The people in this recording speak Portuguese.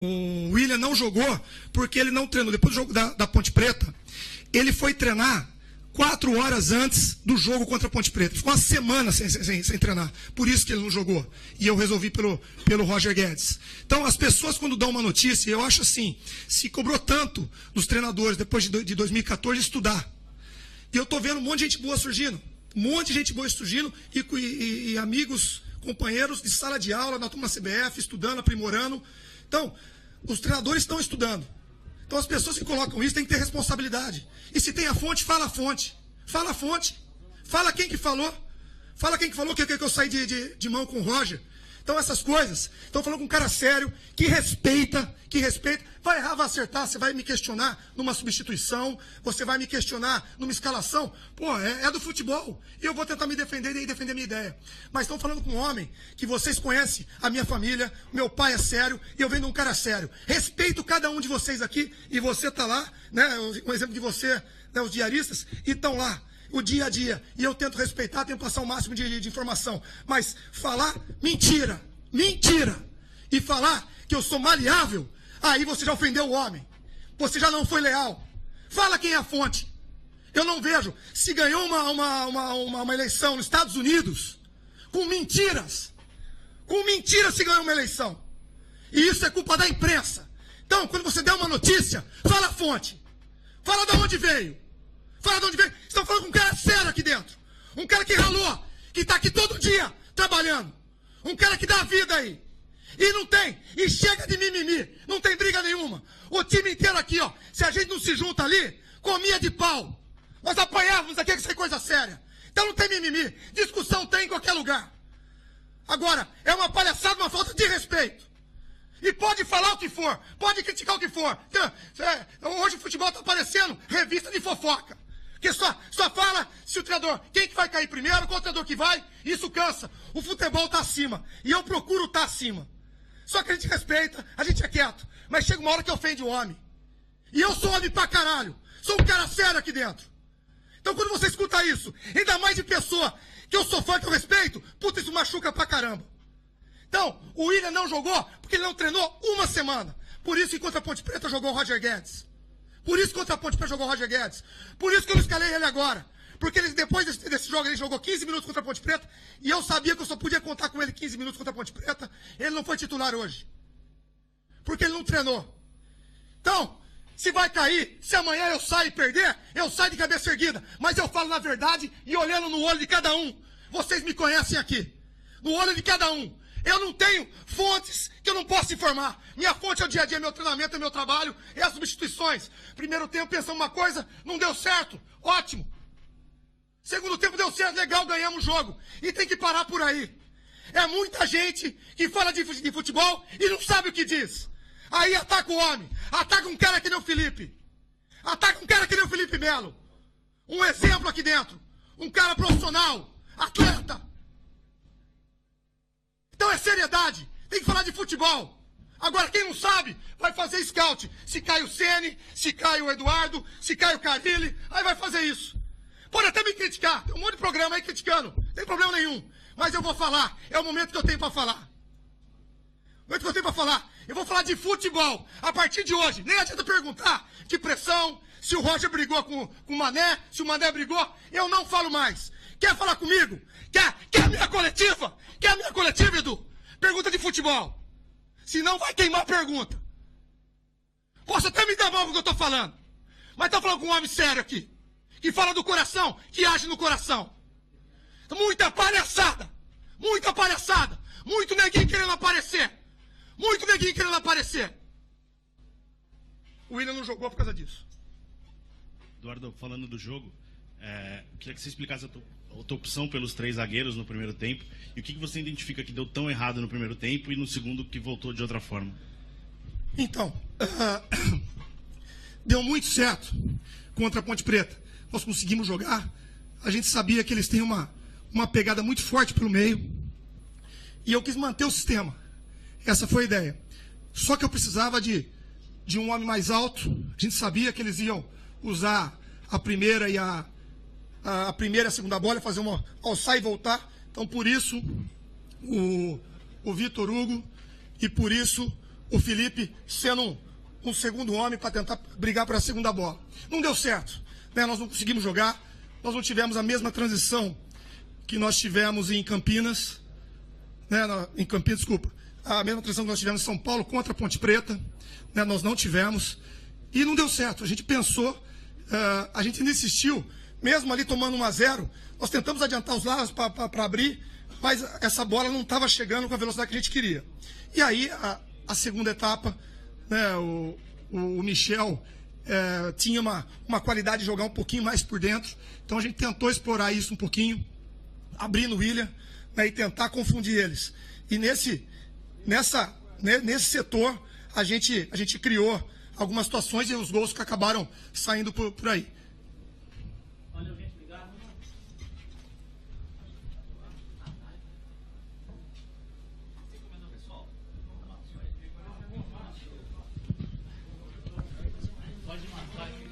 O William não jogou porque ele não treinou. Depois do jogo da Ponte Preta, ele foi treinar 4 horas antes do jogo contra a Ponte Preta. Ficou uma semana sem treinar. Por isso que ele não jogou. E eu resolvi pelo Roger Guedes. Então, as pessoas, quando dão uma notícia, eu acho assim, se cobrou tanto dos treinadores, depois de 2014, estudar. E eu estou vendo um monte de gente boa surgindo. Um monte de gente boa surgindo e amigos, companheiros de sala de aula, na turma CBF, estudando, aprimorando. Então, os treinadores estão estudando. Então, as pessoas que colocam isso têm que ter responsabilidade. E se tem a fonte, fala a fonte. Fala a fonte. Fala quem que falou. Fala quem que falou que eu saí de mão com o Roger. Então, essas coisas. Estão falando com um cara sério, que respeita. Vai errar, vai acertar. Você vai me questionar numa substituição. Você vai me questionar numa escalação. Pô, é do futebol. E eu vou tentar me defender e defender a minha ideia. Mas estão falando com um homem que vocês conhecem a minha família. Meu pai é sério e eu venho de um cara sério. Respeito cada um de vocês aqui. E você está lá, né? Um exemplo de você, né, os diaristas, e estão lá. O dia a dia, e eu tento respeitar, tento passar o máximo de informação, mas falar mentira, e falar que eu sou maleável, aí você já ofendeu o homem, você já não foi leal. Fala quem é a fonte. Eu não vejo, se ganhou uma eleição nos Estados Unidos, com mentiras se ganhou uma eleição, e isso é culpa da imprensa. Então, quando você der uma notícia, fala a fonte, fala de onde veio. Fala de onde veio. Estão falando com um cara sério aqui dentro. Um cara que ralou, que está aqui todo dia trabalhando. Um cara que dá vida aí. E não tem. E chega de mimimi. Não tem briga nenhuma. O time inteiro aqui, ó. Se a gente não se junta ali, comia de pau. Nós apanhávamos aqui, que isso é coisa séria. Então não tem mimimi. Discussão tem em qualquer lugar. Agora, é uma palhaçada, uma falta de respeito. E pode falar o que for. Pode criticar o que for. Hoje o futebol está parecendo revista de fofoca. Que só fala se o treinador, quem que vai cair primeiro, qual o treinador que vai, isso cansa. O futebol está acima, e eu procuro estar acima. Só que a gente respeita, a gente é quieto, mas chega uma hora que ofende o homem. E eu sou homem pra caralho, sou um cara sério aqui dentro. Então quando você escuta isso, ainda mais de pessoa que eu sou fã, que eu respeito, puta, isso machuca pra caramba. Então, o William não jogou porque ele não treinou uma semana. Por isso que contra a Ponte Preta jogou o Roger Guedes. Por isso que contra a Ponte Preta jogou o Roger Guedes. Por isso que eu não escalei ele agora. Porque ele, depois desse jogo ele jogou 15 minutos contra a Ponte Preta. E eu sabia que eu só podia contar com ele 15 minutos contra a Ponte Preta. Ele não foi titular hoje. Porque ele não treinou. Então, se vai cair, se amanhã eu saio e perder, eu saio de cabeça erguida. Mas eu falo na verdade e olhando no olho de cada um. Vocês me conhecem aqui. No olho de cada um. Eu não tenho fontes que eu não posso informar. Minha fonte é o dia a dia, meu treinamento, é meu trabalho, é as substituições. Primeiro tempo pensamos uma coisa, não deu certo, ótimo. Segundo tempo deu certo, legal, ganhamos o jogo. E tem que parar por aí. É muita gente que fala de futebol e não sabe o que diz. Aí ataca o homem, ataca um cara que nem o Felipe. Ataca um cara que nem o Felipe Melo. Um exemplo aqui dentro. Um cara profissional, atleta. Então é seriedade, tem que falar de futebol. Agora, quem não sabe, vai fazer scout. Se cai o Ceni, se cai o Eduardo, se cai o Carille, aí vai fazer isso. Pode até me criticar, tem um monte de programa aí criticando, não tem problema nenhum. Mas eu vou falar, é o momento que eu tenho para falar. O momento que eu tenho para falar. Eu vou falar de futebol, a partir de hoje. Nem adianta perguntar de pressão, se o Roger brigou com o Mané, se o Mané brigou, eu não falo mais. Quer falar comigo? Quer a minha coletiva? Quer a minha coletiva, Edu? Pergunta de futebol. Senão vai queimar a pergunta. Posso até me dar mal com o que eu tô falando. Mas tô falando com um homem sério aqui. Que fala do coração, que age no coração. Muita palhaçada. Muita palhaçada. Muito neguinho querendo aparecer. Muito neguinho querendo aparecer. O William não jogou por causa disso. Eduardo, falando do jogo, queria que você explicasse a tua opção pelos 3 zagueiros no primeiro tempo e o que você identifica que deu tão errado no primeiro tempo e no segundo que voltou de outra forma. Então, deu muito certo contra a Ponte Preta. Nós conseguimos jogar. A gente sabia que eles têm uma pegada muito forte pelo meio e eu quis manter o sistema. Essa foi a ideia. Só que eu precisava de um homem mais alto. A gente sabia que eles iam usar a primeira e a segunda bola, fazer uma alçar e voltar. Então, por isso, o Vitor Hugo e por isso o Felipe sendo um segundo homem para tentar brigar por a segunda bola. Não deu certo, né? Nós não conseguimos jogar, nós não tivemos a mesma transição que nós tivemos em Campinas, né? Em Campinas, desculpa, a mesma transição que nós tivemos em São Paulo contra a Ponte Preta, né? Nós não tivemos, e não deu certo. A gente pensou, a gente ainda insistiu, mesmo ali tomando 1-0, nós tentamos adiantar os lados para abrir, mas essa bola não estava chegando com a velocidade que a gente queria. E aí, a segunda etapa, né, o Michel tinha uma qualidade de jogar um pouquinho mais por dentro, então a gente tentou explorar isso um pouquinho, abrindo o William, né, e tentar confundir eles. E nesse setor, a gente criou algumas situações e os gols que acabaram saindo por aí. Pode marcar.